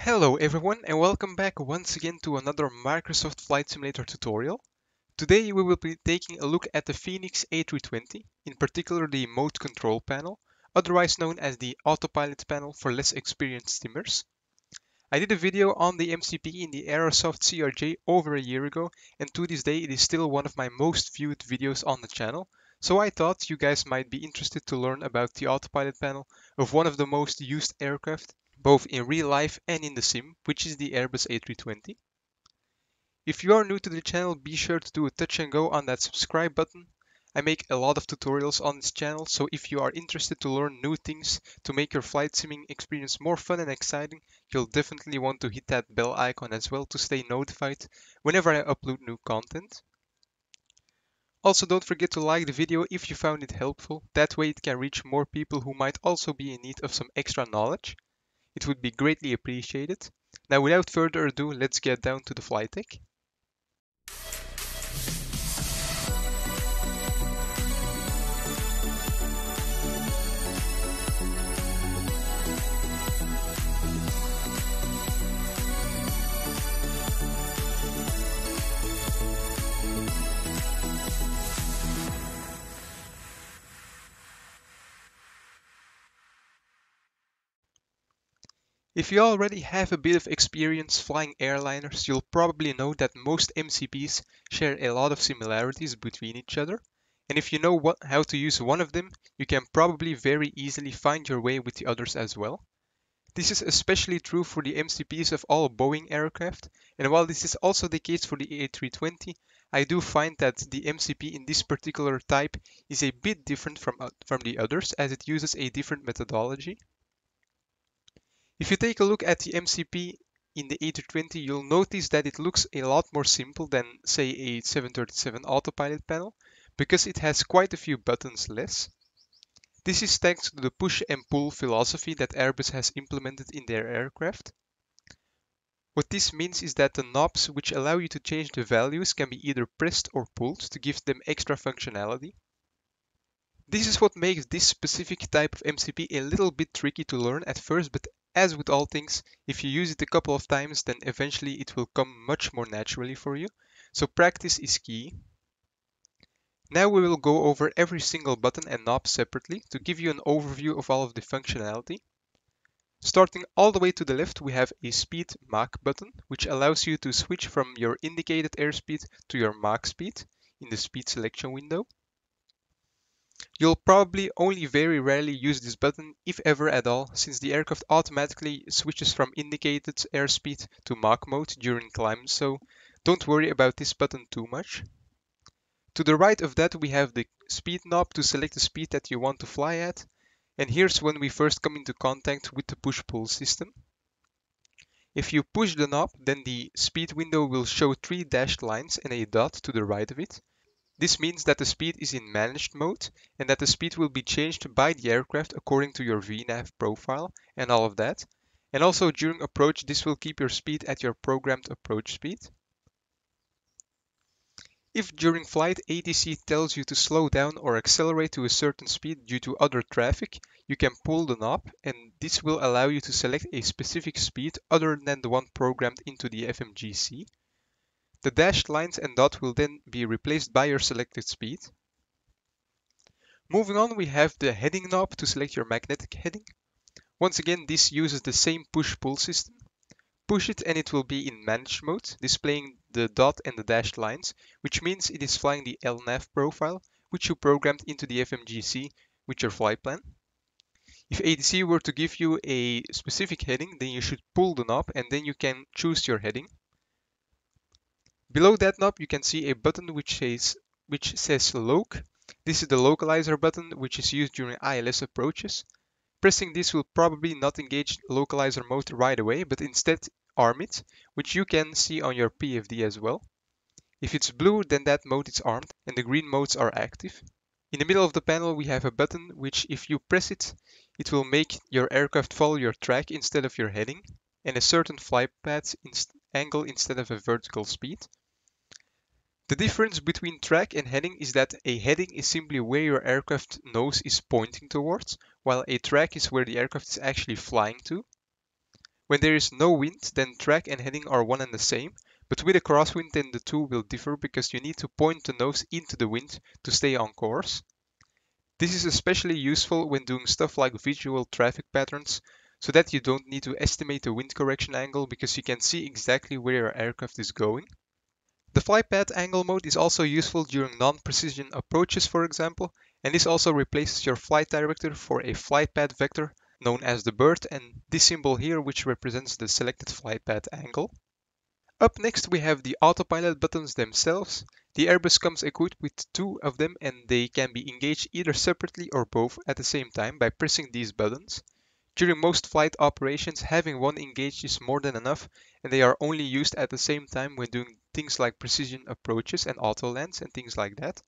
Hello everyone and welcome back once again to another Microsoft Flight Simulator tutorial. Today we will be taking a look at the Fenix A320, in particular the mode control panel, otherwise known as the autopilot panel for less experienced simmers. I did a video on the MCP in the Aerosoft CRJ over a year ago, and to this day it is still one of my most viewed videos on the channel, so I thought you guys might be interested to learn about the autopilot panel of one of the most used aircraft, both in real life and in the sim, which is the Airbus A320. If you are new to the channel, be sure to do a touch and go on that subscribe button. I make a lot of tutorials on this channel, so if you are interested to learn new things to make your flight simming experience more fun and exciting, you'll definitely want to hit that bell icon as well to stay notified whenever I upload new content. Also, don't forget to like the video if you found it helpful, that way it can reach more people who might also be in need of some extra knowledge. It would be greatly appreciated. Now without further ado, let's get down to the flight deck. If you already have a bit of experience flying airliners, you'll probably know that most MCPs share a lot of similarities between each other, and if you know how to use one of them, you can probably very easily find your way with the others as well. This is especially true for the MCPs of all Boeing aircraft, and while this is also the case for the A320, I do find that the MCP in this particular type is a bit different from the others, as it uses a different methodology. If you take a look at the MCP in the A320, you'll notice that it looks a lot more simple than, say, a 737 autopilot panel, because it has quite a few buttons less. This is thanks to the push and pull philosophy that Airbus has implemented in their aircraft. What this means is that the knobs which allow you to change the values can be either pressed or pulled to give them extra functionality. This is what makes this specific type of MCP a little bit tricky to learn at first, but as with all things, if you use it a couple of times, then eventually it will come much more naturally for you. So practice is key. Now we will go over every single button and knob separately to give you an overview of all of the functionality. Starting all the way to the left, we have a speed Mach button, which allows you to switch from your indicated airspeed to your Mach speed in the speed selection window. You'll probably only very rarely use this button, if ever at all, since the aircraft automatically switches from indicated airspeed to Mach mode during climb, so don't worry about this button too much. To the right of that we have the speed knob to select the speed that you want to fly at, and here's when we first come into contact with the push-pull system. If you push the knob, then the speed window will show 3 dashed lines and a dot to the right of it. This means that the speed is in managed mode and that the speed will be changed by the aircraft according to your VNAV profile and all of that. And also during approach, this will keep your speed at your programmed approach speed. If during flight ATC tells you to slow down or accelerate to a certain speed due to other traffic, you can pull the knob, and this will allow you to select a specific speed other than the one programmed into the FMGC. The dashed lines and dot will then be replaced by your selected speed. Moving on, we have the heading knob to select your magnetic heading. Once again, this uses the same push-pull system. Push it and it will be in managed mode, displaying the dot and the dashed lines, which means it is flying the LNAV profile, which you programmed into the FMGC with your flight plan. If ATC were to give you a specific heading, then you should pull the knob and then you can choose your heading. Below that knob you can see a button which says Loc. This is the localizer button which is used during ILS approaches. Pressing this will probably not engage localizer mode right away, but instead arm it, which you can see on your PFD as well. If it's blue, then that mode is armed and the green modes are active. In the middle of the panel we have a button which, if you press it, it will make your aircraft follow your track instead of your heading, and a certain flight path angle instead of a vertical speed. The difference between track and heading is that a heading is simply where your aircraft nose is pointing towards, while a track is where the aircraft is actually flying to. When there is no wind, then track and heading are one and the same, but with a crosswind then the two will differ because you need to point the nose into the wind to stay on course. This is especially useful when doing stuff like visual traffic patterns, so that you don't need to estimate the wind correction angle because you can see exactly where your aircraft is going. The flight path angle mode is also useful during non-precision approaches, for example, and this also replaces your flight director for a flight path vector known as the bird and this symbol here which represents the selected flight path angle. Up next we have the autopilot buttons themselves. The Airbus comes equipped with two of them and they can be engaged either separately or both at the same time by pressing these buttons. During most flight operations, having one engaged is more than enough, and they are only used at the same time when doing things like precision approaches and auto lands and things like that.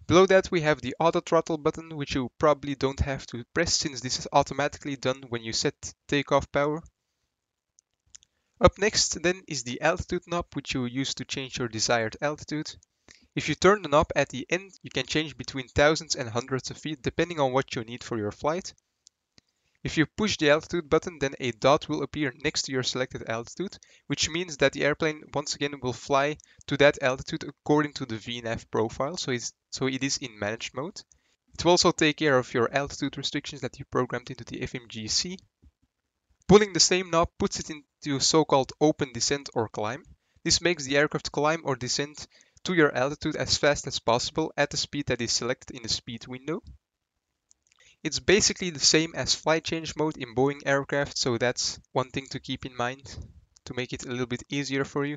Below that we have the auto throttle button, which you probably don't have to press since this is automatically done when you set takeoff power. Up next then is the altitude knob, which you use to change your desired altitude. If you turn the knob at the end, you can change between thousands and hundreds of feet depending on what you need for your flight. If you push the altitude button, then a dot will appear next to your selected altitude, which means that the airplane once again will fly to that altitude according to the VNAV profile, so it is in managed mode. It will also take care of your altitude restrictions that you programmed into the FMGC. Pulling the same knob puts it into so-called open descent or climb. This makes the aircraft climb or descend to your altitude as fast as possible at the speed that is selected in the speed window. It's basically the same as flight change mode in Boeing aircraft, so that's one thing to keep in mind to make it a little bit easier for you.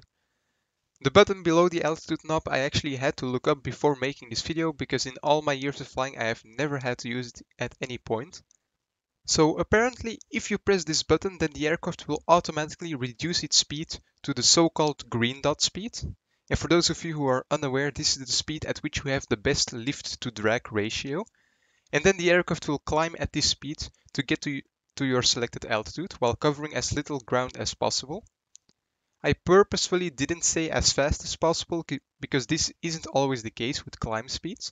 The button below the altitude knob I actually had to look up before making this video because in all my years of flying I have never had to use it at any point. So apparently if you press this button then the aircraft will automatically reduce its speed to the so-called green dot speed. And for those of you who are unaware, this is the speed at which you have the best lift to drag ratio. And then the aircraft will climb at this speed to get to your selected altitude while covering as little ground as possible. I purposefully didn't say as fast as possible because this isn't always the case with climb speeds.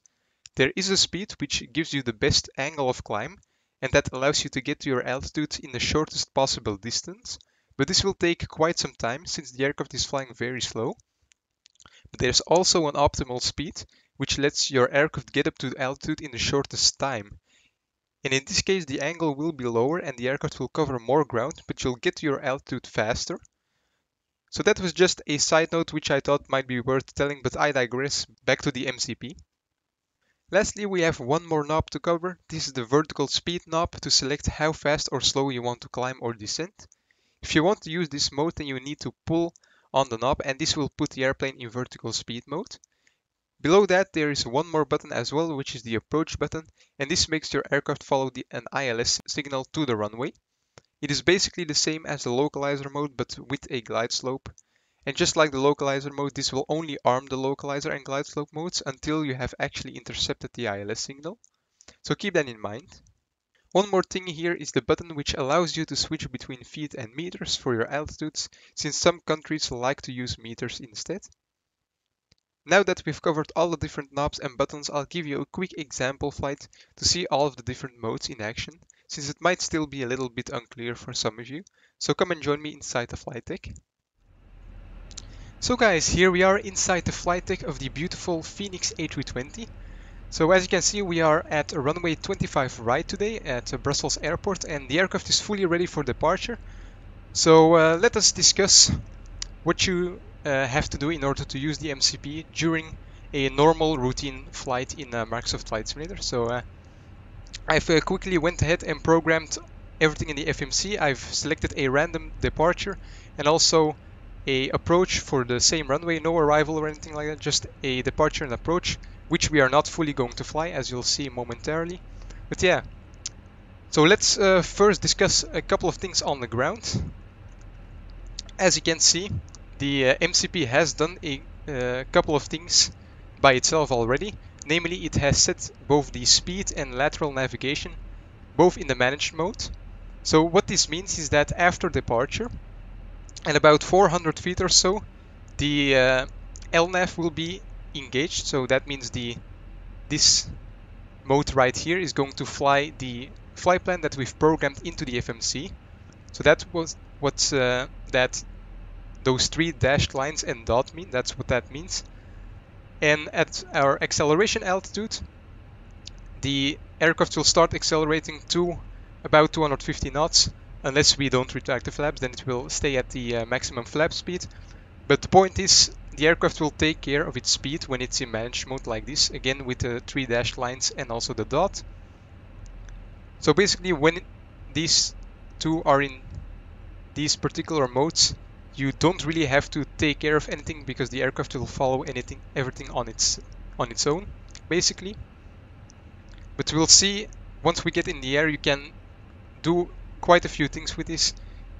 There is a speed which gives you the best angle of climb and that allows you to get to your altitude in the shortest possible distance, but this will take quite some time since the aircraft is flying very slow. But there's also an optimal speed which lets your aircraft get up to altitude in the shortest time. And in this case the angle will be lower and the aircraft will cover more ground, but you'll get to your altitude faster. So that was just a side note which I thought might be worth telling, but I digress. Back to the MCP. Lastly, we have one more knob to cover. This is the vertical speed knob to select how fast or slow you want to climb or descend. If you want to use this mode, then you need to pull on the knob and this will put the airplane in vertical speed mode. Below that there is one more button as well, which is the approach button, and this makes your aircraft follow an ILS signal to the runway. It is basically the same as the localizer mode but with a glide slope. And just like the localizer mode, this will only arm the localizer and glide slope modes until you have actually intercepted the ILS signal. So keep that in mind. One more thing here is the button which allows you to switch between feet and meters for your altitudes, since some countries like to use meters instead. Now that we've covered all the different knobs and buttons, I'll give you a quick example flight to see all of the different modes in action, since it might still be a little bit unclear for some of you. So come and join me inside the flight deck. So guys, here we are inside the flight deck of the beautiful Fenix A320. So as you can see, we are at runway 25 right today at Brussels Airport and the aircraft is fully ready for departure. So let us discuss what you have to do in order to use the MCP during a normal routine flight in Microsoft Flight Simulator. So I've quickly went ahead and programmed everything in the FMC. I've selected a random departure and also a approach for the same runway, no arrival or anything like that, just a departure and approach, which we are not fully going to fly, as you'll see momentarily. But yeah, so let's first discuss a couple of things on the ground. As you can see, the MCP has done a couple of things by itself already. Namely, it has set both the speed and lateral navigation both in the managed mode. So what this means is that after departure, and about 400 feet or so, the LNAV will be engaged. So that means this mode right here is going to fly the flight plan that we've programmed into the FMC. So that was what that those 3 dashed lines and dot mean. That's what that means. And at our acceleration altitude, the aircraft will start accelerating to about 250 knots. Unless we don't retract the flaps, then it will stay at the maximum flap speed. But the point is, the aircraft will take care of its speed when it's in managed mode like this, again with the 3 dashed lines and also the dot. So basically, when these two are in these particular modes, you don't really have to take care of anything because the aircraft will follow everything on its own, basically. But we'll see once we get in the air, you can do quite a few things with this.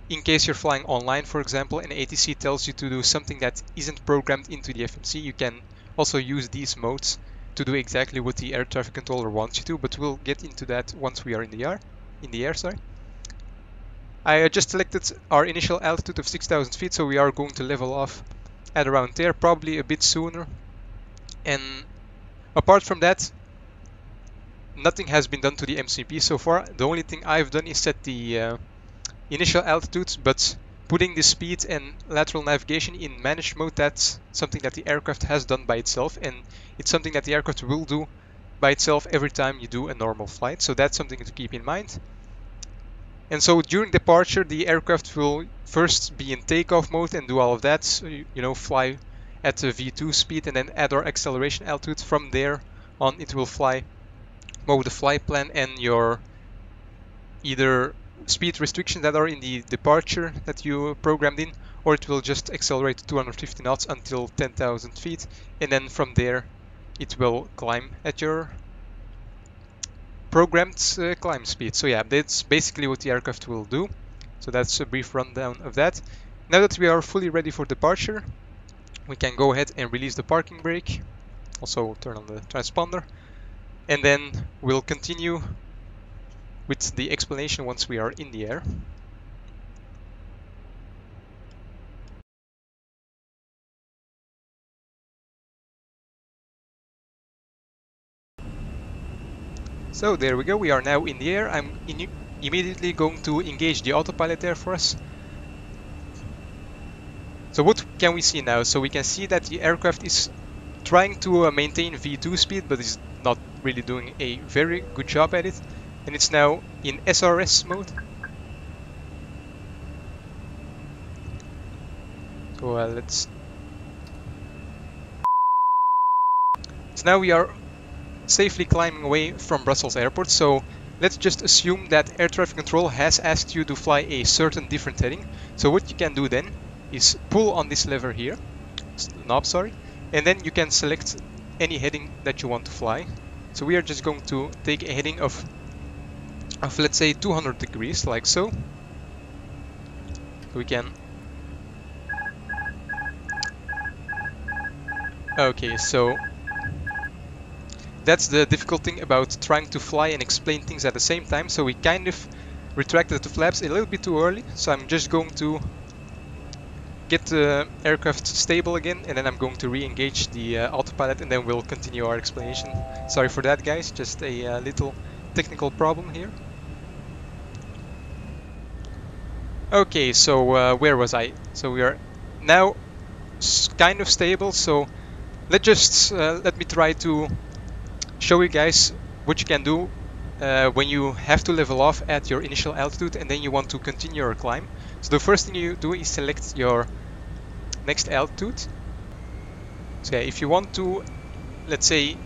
In case you're flying online, for example, and ATC tells you to do something that isn't programmed into the FMC, you can also use these modes to do exactly what the air traffic controller wants you to, but we'll get into that once we are in the air. I just selected our initial altitude of 6,000 feet, so we are going to level off at around there, probably a bit sooner. And apart from that, nothing has been done to the MCP so far. The only thing I've done is set the initial altitude, but putting the speed and lateral navigation in managed mode, that's something that the aircraft has done by itself, and it's something that the aircraft will do by itself every time you do a normal flight. So that's something to keep in mind. And so during departure, the aircraft will first be in takeoff mode and do all of that, so you know, fly at a V2 speed, and then at our acceleration altitude. From there on, it will fly with the flight plan and your either speed restrictions that are in the departure that you programmed in, or it will just accelerate to 250 knots until 10,000 feet, and then from there it will climb at your programmed climb speed. So yeah, that's basically what the aircraft will do. So that's a brief rundown of that. Now that we are fully ready for departure, we can go ahead and release the parking brake. Also turn on the transponder. And then we'll continue with the explanation once we are in the air. So there we go, we are now in the air. I'm immediately going to engage the autopilot there for us. So what can we see now? So we can see that the aircraft is trying to maintain V2 speed, but is not really doing a very good job at it. And it's now in SRS mode. So So now we are safely climbing away from Brussels Airport. So let's just assume that air traffic control has asked you to fly a certain different heading. So what you can do then is pull on this lever here, knob, sorry, and then you can select any heading that you want to fly. So we are just going to take a heading of let's say 200 degrees, like so. We can. Okay, so that's the difficult thing about trying to fly and explain things at the same time. So we kind of retracted the flaps a little bit too early. So I'm just going to get the aircraft stable again, and then I'm going to re-engage the autopilot, and then we'll continue our explanation. Sorry for that, guys, just a little technical problem here. Okay, so where was I? So we are now kind of stable, so let me try to show you guys what you can do when you have to level off at your initial altitude and then you want to continue your climb. So the first thing you do is select your next altitude. So yeah, if you want to, let's say,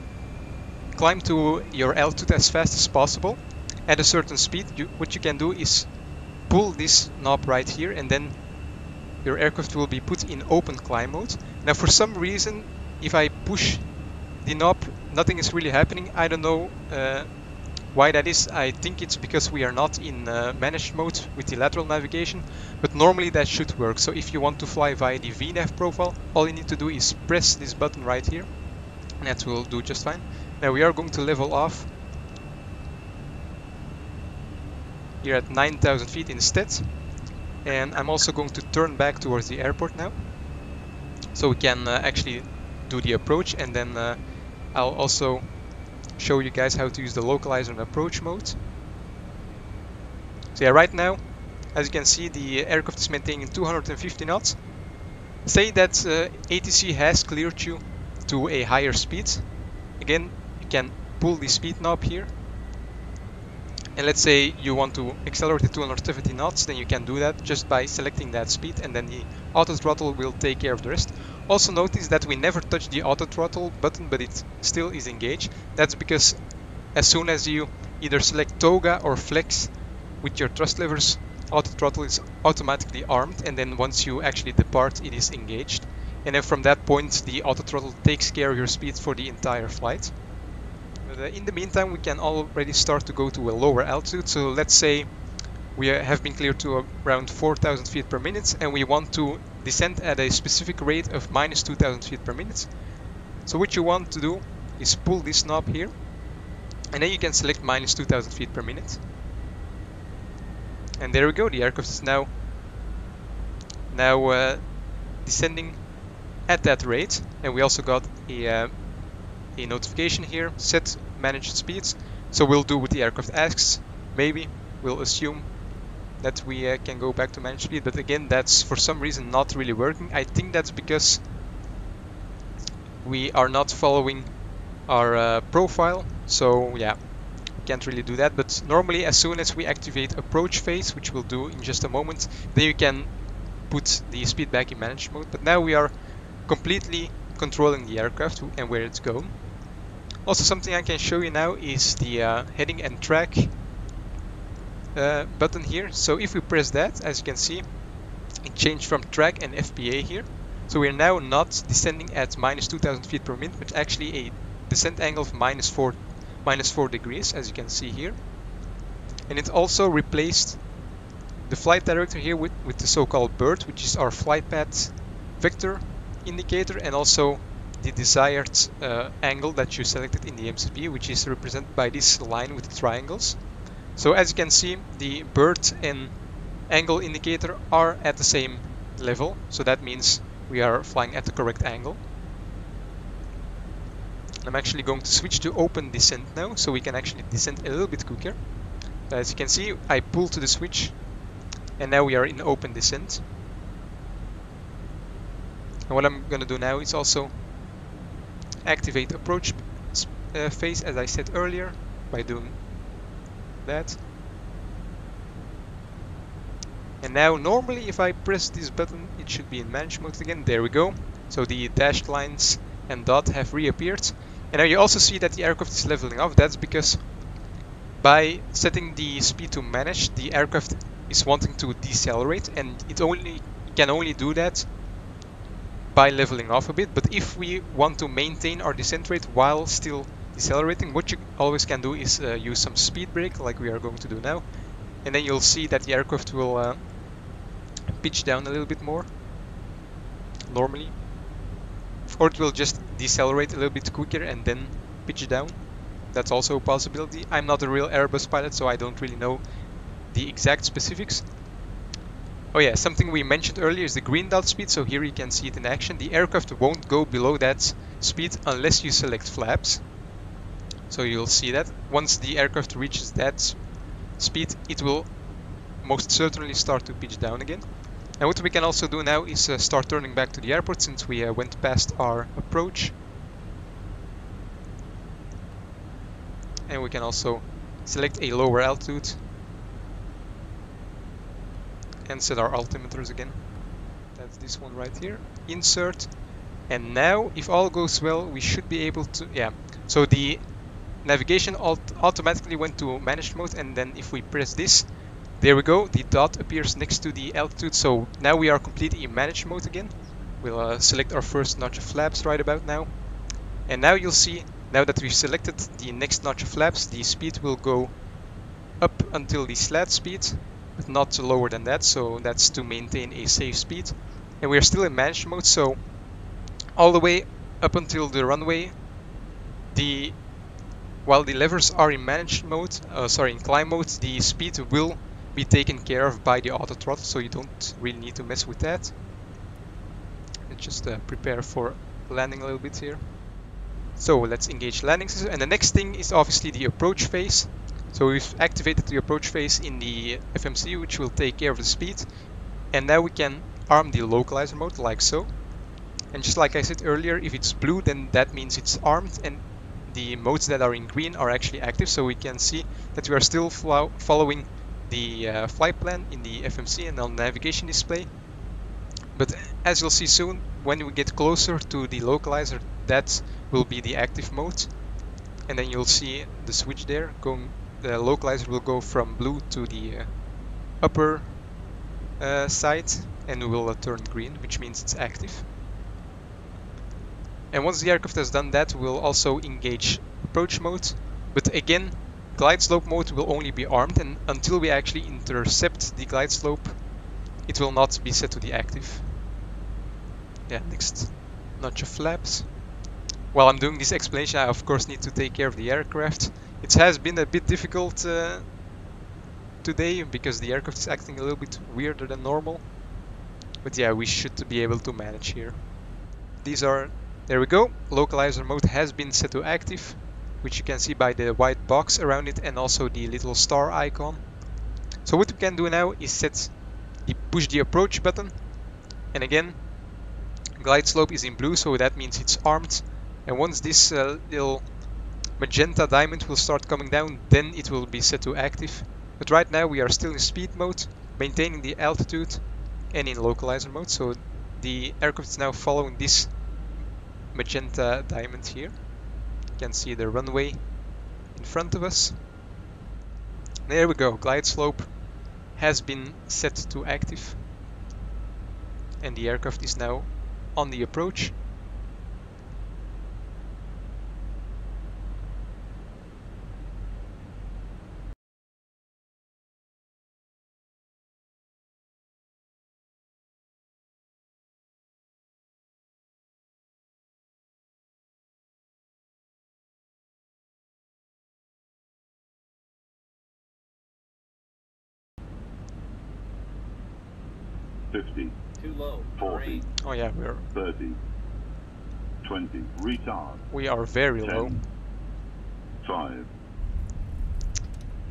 climb to your altitude as fast as possible at a certain speed, what you can do is pull this knob right here, and then your aircraft will be put in open climb mode. Now for some reason, if I push the knob, nothing is really happening. I don't know why that is. I think it's because we are not in managed mode with the lateral navigation, but normally that should work. So if you want to fly via the VNav profile, all you need to do is press this button right here, and that will do just fine. Now we are going to level off here at 9,000 feet instead, and I'm also going to turn back towards the airport now, so we can actually do the approach, and then I'll also show you guys how to use the localizer and approach mode. So yeah, right now As you can see, the aircraft is maintaining 250 knots. Say that ATC has cleared you to a higher speed. Again, you can pull the speed knob here. And let's say you want to accelerate to 270 knots, then you can do that just by selecting that speed, and then the auto throttle will take care of the rest. Also notice that we never touch the auto throttle button, but it still is engaged. That's because as soon as you either select toga or flex with your thrust levers, auto throttle is automatically armed, and then once you actually depart, it is engaged. And then from that point, the auto throttle takes care of your speed for the entire flight. But in the meantime, we can already start to go to a lower altitude. So let's say we have been cleared to around 4,000 feet per minute, and we want to descend at a specific rate of minus 2,000 feet per minute. So what you want to do is pull this knob here, and then you can select minus 2,000 feet per minute. And there we go, the aircraft is now descending at that rate. And we also got a notification here, set managed speeds. So we'll do what the aircraft asks. Maybe we'll assume that we can go back to managed speed, but again, that's for some reason not really working. I think that's because we are not following our profile. So yeah, we can't really do that. But normally, as soon as we activate approach phase, which we'll do in just a moment, then you can put the speed back in managed mode. But now we are completely controlling the aircraft and where it's going. Also, something I can show you now is the heading and track button here. So if we press that, as you can see, it changed from track and FPA here. So we're now not descending at minus 2,000 feet per minute, but actually a descent angle of minus 4 degrees, as you can see here. And it also replaced the flight director here with the so-called BIRD, which is our flight path vector indicator, and also the desired angle that you selected in the MCP, which is represented by this line with the triangles. So as you can see, the BIRD and angle indicator are at the same level, so that means we are flying at the correct angle. I'm actually going to switch to open descent now, so we can actually descend a little bit quicker. As you can see, I pull to the switch, and now we are in open descent. And what I'm going to do now is also activate approach phase, as I said earlier, by doing that. And now normally if I press this button, it should be in manage mode again. There we go. So the dashed lines and dot have reappeared. And now you also see that the aircraft is leveling off. That's because by setting the speed to manage, the aircraft is wanting to decelerate, and it can only do that by leveling off a bit. But if we want to maintain our descent rate while still decelerating, what you always can do is use some speed brake, like we are going to do now, and then you'll see that the aircraft will pitch down a little bit more normally, or it will just decelerate a little bit quicker and then pitch down. That's also a possibility. I'm not a real Airbus pilot, so I don't really know the exact specifics. Oh yeah, something we mentioned earlier is the green dot speed. So here you can see it in action. The aircraft won't go below that speed unless you select flaps. So you'll see that once the aircraft reaches that speed, it will most certainly start to pitch down again. And what we can also do now is start turning back to the airport, since we went past our approach. And we can also select a lower altitude and set our altimeters again. That's this one right here. Insert. And now, if all goes well, we should be able to, yeah. So the navigation automatically went to managed mode, and then if we press this, there we go, the dot appears next to the altitude. So now we are completely in managed mode again. We'll select our first notch of flaps right about now. And now you'll see, now that we've selected the next notch of flaps, the speed will go up until the slat speed, but not lower than that. So that's to maintain a safe speed. And we're still in managed mode, so all the way up until the runway, while the levers are in managed mode, in climb mode, the speed will be taken care of by the auto throttle, so you don't really need to mess with that. Let's just prepare for landing a little bit here. So let's engage landing system, and the next thing is obviously the approach phase. So we've activated the approach phase in the FMC, which will take care of the speed. And now we can arm the localizer mode like so. And just like I said earlier, if it's blue, then that means it's armed, and the modes that are in green are actually active. So we can see that we are still following the flight plan in the FMC and on the navigation display. But as you'll see soon, when we get closer to the localizer, that will be the active mode. And then you'll see the switch there going. The localizer will go from blue to the upper side, and will turn green, which means it's active. And once the aircraft has done that, we'll also engage approach mode. But again, glide slope mode will only be armed, and until we actually intercept the glide slope, it will not be set to the active. Yeah, next notch of flaps. While I'm doing this explanation, I of course need to take care of the aircraft. It has been a bit difficult today because the aircraft is acting a little bit weirder than normal. But yeah, we should be able to manage here. There we go. Localizer mode has been set to active, which you can see by the white box around it and also the little star icon. So what we can do now is push the approach button, and again, glide slope is in blue, so that means it's armed. And once this little magenta diamond will start coming down, then it will be set to active. But right now we are still in speed mode, maintaining the altitude and in localizer mode. So the aircraft is now following this magenta diamond here. You can see the runway in front of us. There we go. Glide slope has been set to active, and the aircraft is now on the approach. Too low. 40. Oh yeah, 30. 20. Retard. we are very 10. low. 5.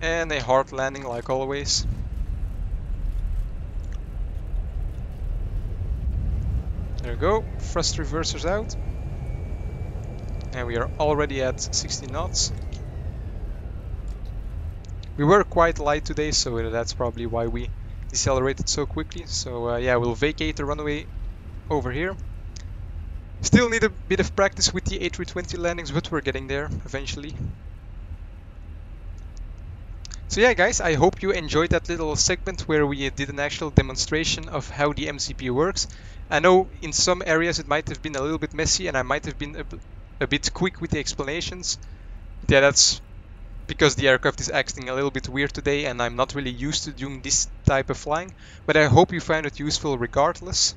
And a hard landing like always. There we go. Thrust reversers out. And we are already at 60 knots. We were quite light today, so that's probably why we decelerated so quickly. So yeah, we'll vacate the runway over here. Still need a bit of practice with the A320 landings, but we're getting there eventually. So yeah guys, I hope you enjoyed that little segment where we did an actual demonstration of how the MCP works. I know in some areas it might have been a little bit messy and I might have been a bit quick with the explanations. But yeah, that's because the aircraft is acting a little bit weird today and I'm not really used to doing this type of flying. But I hope you found it useful regardless.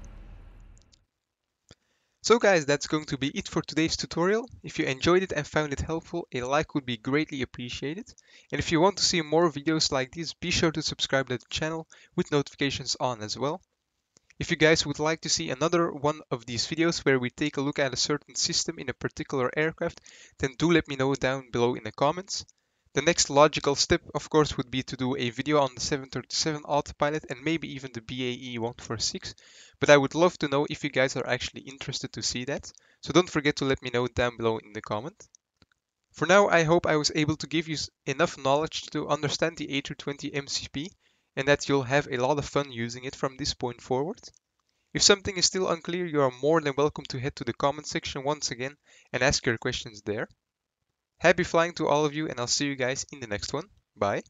So guys, that's going to be it for today's tutorial. If you enjoyed it and found it helpful, a like would be greatly appreciated. And if you want to see more videos like this, be sure to subscribe to the channel with notifications on as well. If you guys would like to see another one of these videos where we take a look at a certain system in a particular aircraft, then do let me know down below in the comments. The next logical step, of course, would be to do a video on the 737 autopilot and maybe even the BAE 146, but I would love to know if you guys are actually interested to see that, so don't forget to let me know down below in the comment. For now, I hope I was able to give you enough knowledge to understand the A320 MCP and that you'll have a lot of fun using it from this point forward. If something is still unclear, you are more than welcome to head to the comment section once again and ask your questions there. Happy flying to all of you, and I'll see you guys in the next one. Bye.